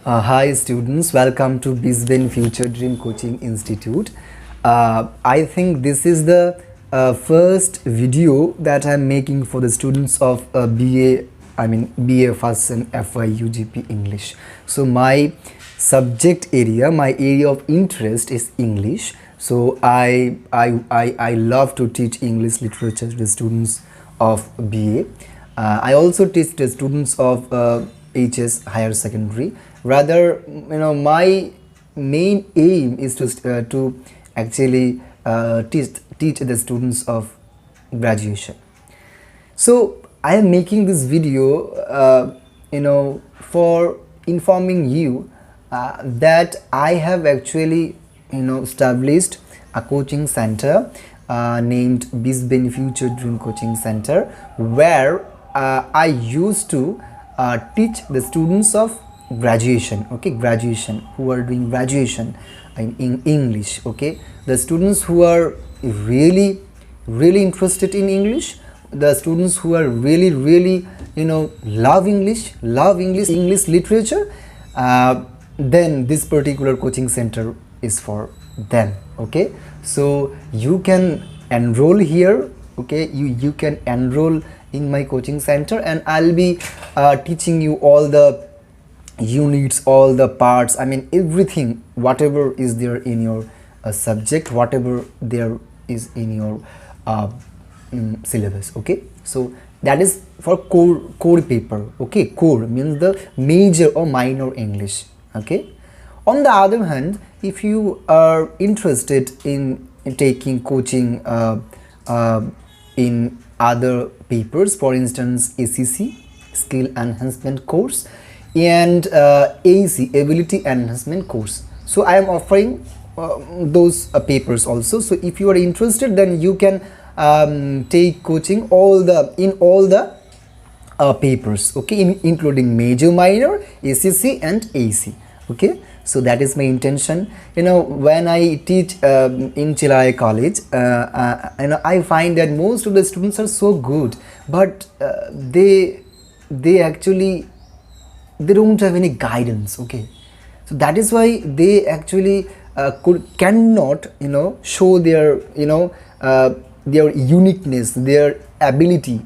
Hi students, welcome to Brisbane Future Dream Coaching Institute. I think this is the first video that I'm making for the students of BA first sem FYUGP English. So my subject area, my area of interest is English. So I love to teach English literature to the students of BA. I also teach the students of HS higher secondary. Rather, my main aim is to actually teach the students of graduation. So I am making this video for informing you that I have actually established a coaching center named Brisbane Future Dream Coaching Center, where I used to teach the students of graduation, who are doing graduation in English, the students who are really interested in English, the students who are really love English literature, then this particular coaching center is for them. So you can enroll here, you can enroll in my coaching center, and I'll be teaching you all the units, all the parts, everything, whatever is there in your subject, whatever there is in your syllabus. So that is for core paper. Core means the major or minor English. On the other hand, if you are interested in taking coaching in other papers, for instance ACC skill enhancement course and AEC ability enhancement course, so I am offering those papers also. So if you are interested, then you can take coaching in all the papers, including major, minor, ACC and AEC. So that is my intention. When I teach in Chilai College, I find that most of the students are so good, but they don't have any guidance. So that is why they actually cannot show their their uniqueness, their ability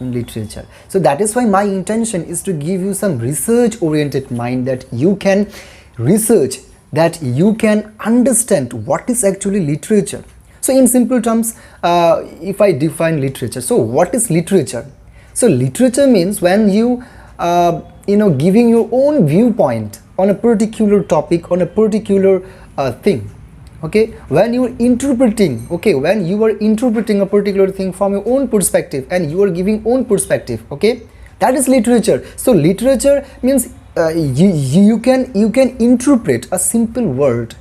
in literature. So that is why my intention is to give you some research oriented mind, that you can research, that you can understand what is actually literature. So in simple terms, if I define literature, so what is literature? So literature means when you giving your own viewpoint on a particular topic, on a particular thing. When you are interpreting, when you are interpreting a particular thing from your own perspective, and you are giving own perspective, that is literature. So literature means you can interpret a simple word,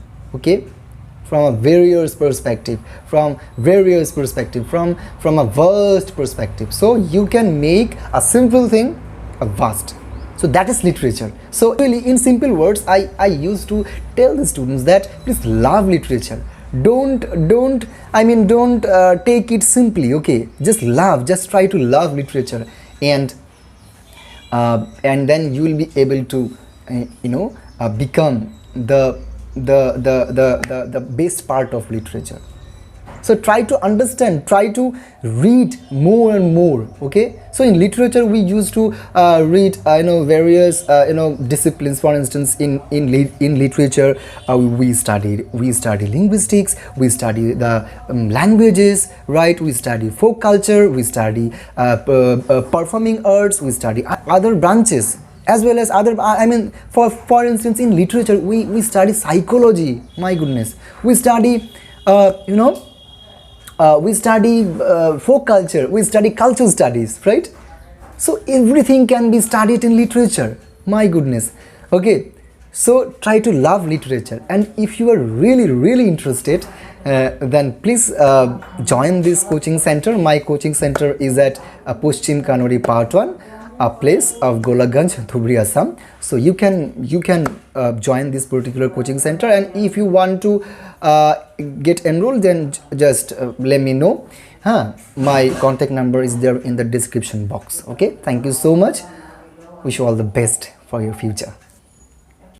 from a various perspective, from a vast perspective. So you can make a simple thing a vast. So that is literature. So really, in simple words, I used to tell the students that please love literature. Don't take it simply. Just love, just try to love literature, and then you will be able to become the best part of literature. So try to understand, try to read more and more. So in literature we used to read various disciplines. For instance, in literature we study linguistics, we study the languages, right? We study folk culture, we study performing arts, we study other branches, as well as other for instance, in literature we study psychology. My goodness, we study we study folk culture, we study cultural studies, right? So everything can be studied in literature. My goodness. So try to love literature, and if you are really interested, then please join this coaching center. My coaching center is at Paschim Kanuri Pt I, a place of Golakganj, Dhubri, Assam. So you can join this particular coaching center, and if you want to get enrolled, then just let me know. My contact number is there in the description box. Thank you so much. Wish you all the best for your future.